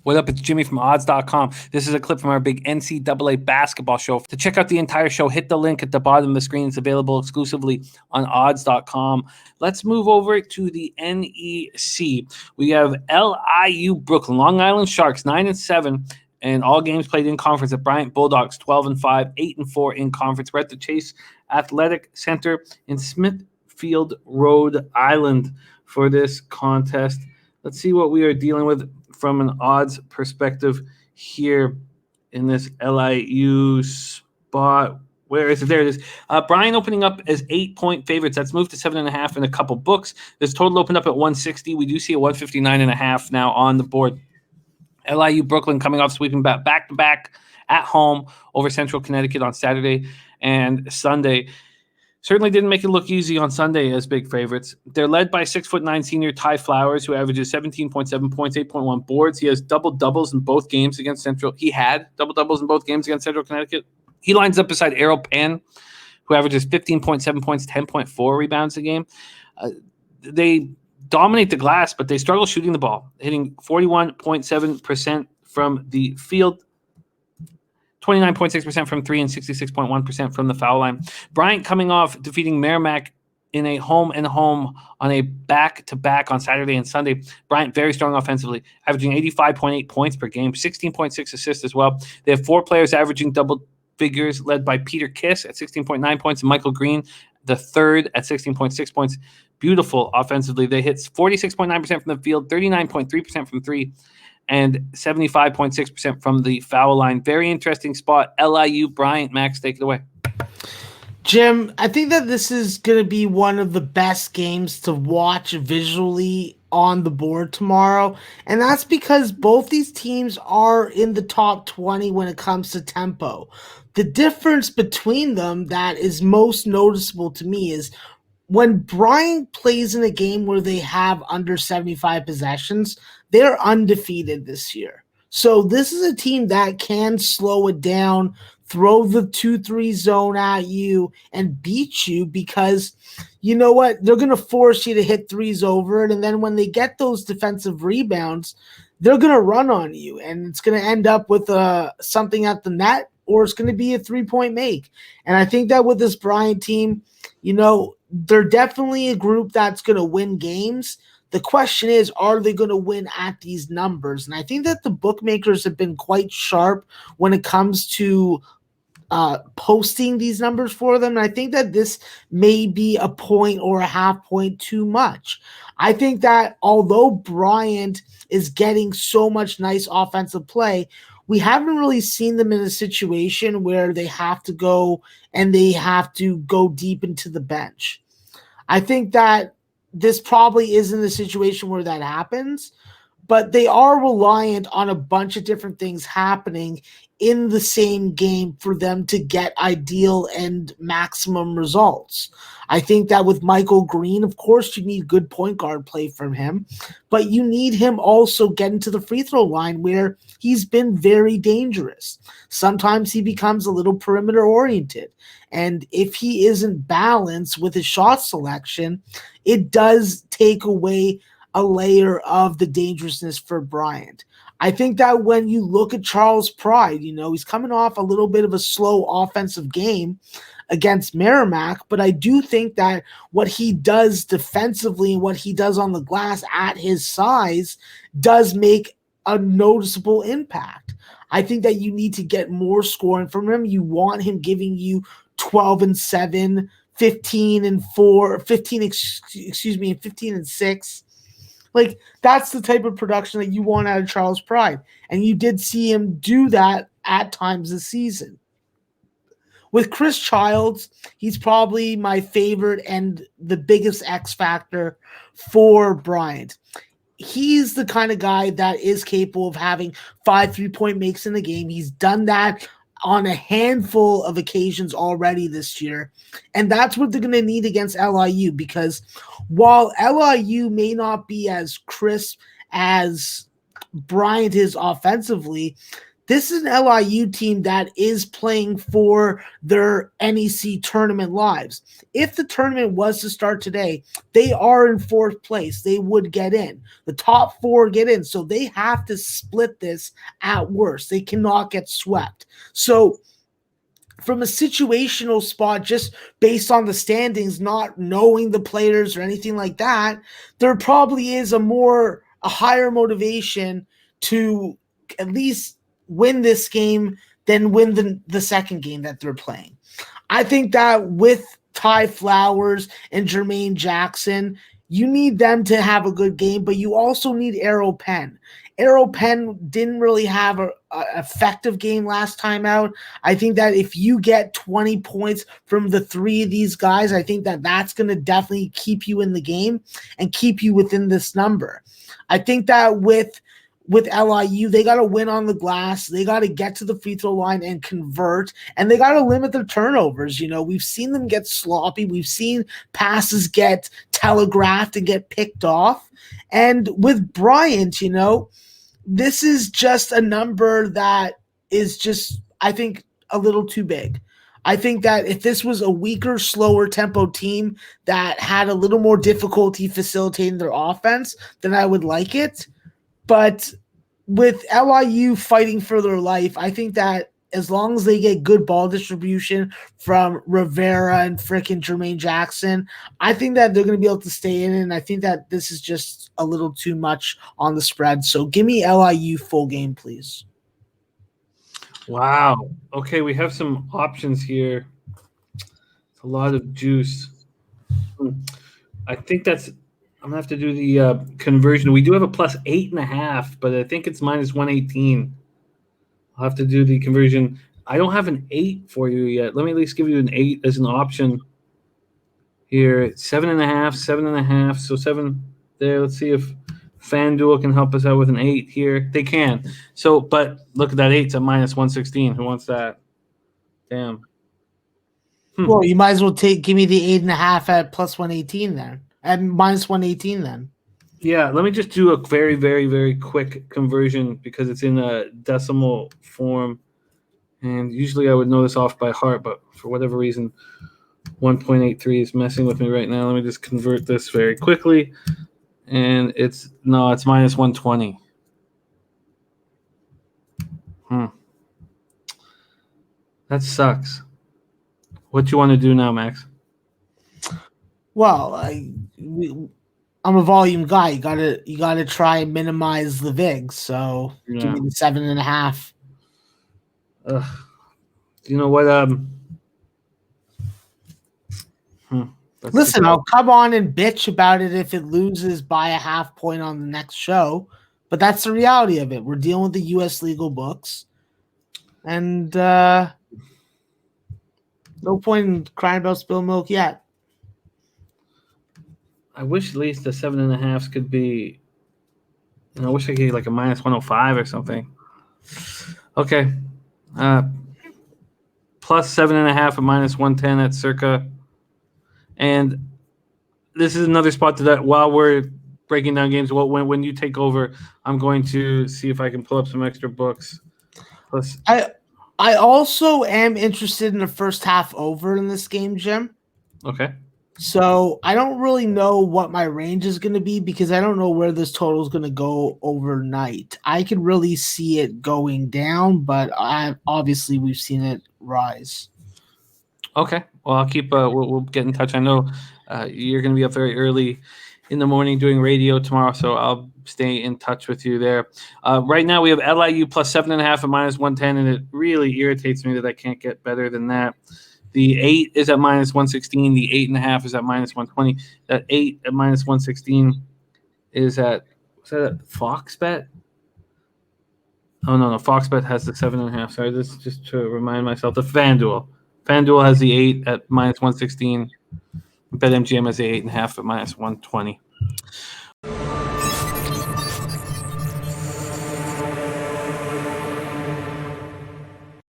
What up? It's Jimmy from odds.com. This is a clip from our big NCAA basketball show. To check out the entire show, hit the link at the bottom of the screen. It's available exclusively on odds.com. Let's move over to the NEC. We have LIU Brooklyn, Long Island Sharks, 9-7, and all games played in conference at Bryant Bulldogs, 12-5, 8-4 in conference. We're at the Chace Athletic Center in Smithfield, Rhode Island for this contest. Let's see what we are dealing with from an odds perspective here in this LIU spot. Where is it? There it is. Bryant opening up as 8-point favorites. That's moved to 7.5 in a couple books. This total opened up at 160. We do see a 159.5 now on the board. LIU Brooklyn coming off sweeping back-to-back at home over Central Connecticut on Saturday and Sunday. Certainly didn't make it look easy on Sunday as big favorites. They're led by 6'9" senior Ty Flowers, who averages 17.7 points, 8.1 boards. He has double-doubles in both games against Central. He had double-doubles in both games against Central Connecticut. He lines up beside Errol Penn, who averages 15.7 points, 10.4 rebounds a game. They dominate the glass, but they struggle shooting the ball, hitting 41.7% from the field, 29.6% from three, and 66.1% from the foul line. Bryant coming off defeating Merrimack in a home-and-home on a back-to-back on Saturday and Sunday. Bryant very strong offensively, averaging 85.8 points per game, 16.6 assists as well. They have 4 players averaging double figures, led by Peter Kiss at 16.9 points and Michael Green, the third, at 16.6 points. Beautiful offensively. They hit 46.9% from the field, 39.3% from three, and 75.6% from the foul line. Very interesting spot. LIU Bryant. Max, take it away. Jim, I think that this is going to be one of the best games to watch visually on the board tomorrow. And that's because both these teams are in the top 20 when it comes to tempo. The difference between them that is most noticeable to me is when Bryant plays in a game where they have under 75 possessions, they're undefeated this year. So this is a team that can slow it down, throw the 2-3 zone at you, and beat you because, you know what, they're going to force you to hit threes over it, and then when they get those defensive rebounds, they're going to run on you, and it's going to end up with something at the net, or it's going to be a three-point make. And I think that with this Bryant team, you know, they're definitely a group that's going to win games. The question is, are they going to win at these numbers? And I think that the bookmakers have been quite sharp when it comes to posting these numbers for them. And I think that this may be a point or a half point too much. I think that although Bryant is getting so much nice offensive play, we haven't really seen them in a situation where they have to go deep into the bench. I think that this probably isn't the situation where that happens, but they are reliant on a bunch of different things happening in the same game for them to get ideal and maximum results. I think that with Michael Green, of course, you need good point guard play from him, but you need him also getting to the free throw line where he's been very dangerous. Sometimes he becomes a little perimeter oriented. And if he isn't balanced with his shot selection, it does take away a layer of the dangerousness for Bryant. I think that when you look at Charles Pride, you know, he's coming off a little bit of a slow offensive game against Merrimack, but I do think that what he does defensively and what he does on the glass at his size does make a noticeable impact. I think that you need to get more scoring from him. You want him giving you 12-7, 15-6. Like, that's the type of production that you want out of Charles Pride. And you did see him do that at times this season. With Chris Childs, he's probably my favorite and the biggest X factor for Bryant. He's the kind of guy that is capable of having 5 3-point makes in the game. He's done that on a handful of occasions already this year. And that's what they're going to need against LIU, because while LIU may not be as crisp as Bryant is offensively, This is an LIU team that is playing for their NEC tournament lives. If the tournament was to start today, they are in fourth place. They would get in. The top four get in. So they have to split this at worst. They cannot get swept. So from a situational spot, just based on the standings, not knowing the players or anything like that, there probably is a higher motivation to at least win this game than win the second game that they're playing. I think that with Ty Flowers and Jermaine Jackson, you need them to have a good game, but you also need Arrow Penn. Arrow Penn didn't really have an effective game last time out. I think that if you get 20 points from the three of these guys, I think that that's going to definitely keep you in the game and keep you within this number. I think that with LIU, they got to win on the glass. They got to get to the free throw line and convert, and they got to limit their turnovers. You know, we've seen them get sloppy. We've seen passes get telegraphed and get picked off. And with Bryant, you know, this is just a number that is just, I think, a little too big. I think that if this was a weaker, slower tempo team that had a little more difficulty facilitating their offense, then I would like it. But with LIU fighting for their life, I think that as long as they get good ball distribution from Rivera and frickin' Jermaine Jackson, I think that they're going to be able to stay in. And I think that this is just a little too much on the spread. So give me LIU full game, please. Wow. Okay, we have some options here. It's a lot of juice. I think that's – I'm going to have to do the conversion. We do have a plus 8.5, but I think it's minus 118. I'll have to do the conversion. I don't have an 8 for you yet. Let me at least give you an 8 as an option here. 7.5, 7.5. So 7 there. Let's see if FanDuel can help us out with an 8 here. They can. So, but look at that 8. It's at minus 116. Who wants that? Damn. Well, you might as well give me the 8.5 at plus 118 then. At minus 118 then. Yeah, let me just do a very, very, very quick conversion because it's in a decimal form. And usually I would know this off by heart, but for whatever reason, 1.83 is messing with me right now. Let me just convert this very quickly. And it's minus 120. That sucks. What do you want to do now, Max? Well, I'm a volume guy. You gotta try and minimize the VIG. So give me the 7.5. You know what? Listen, I'll come on and bitch about it if it loses by a half point on the next show, but that's the reality of it. We're dealing with the U.S. legal books, and no point in crying about spilled milk yet. I wish at least the 7.5s could be. I wish I could get like a minus 105 or something. Okay, plus 7.5 at minus 110 at circa. And this is another spot that while we're breaking down games, when you take over, I'm going to see if I can pull up some extra books. Plus, I also am interested in the first half over in this game, Jim. Okay. So I don't really know what my range is going to be because I don't know where this total is going to go overnight. I could really see it going down, but obviously we've seen it rise. Okay. Well, I'll keep. We'll get in touch. I know you're going to be up very early in the morning doing radio tomorrow, so I'll stay in touch with you there. Right now we have LIU plus 7.5 at minus 110, and it really irritates me that I can't get better than that. The 8 is at minus 116. The 8.5 is at minus 120. That 8 at minus 116 is at, was that a Fox Bet? Oh, no. Fox Bet has the 7.5. Sorry, this is just to remind myself. The FanDuel. FanDuel has the 8 at minus 116. BetMGM has the 8.5 at minus 120.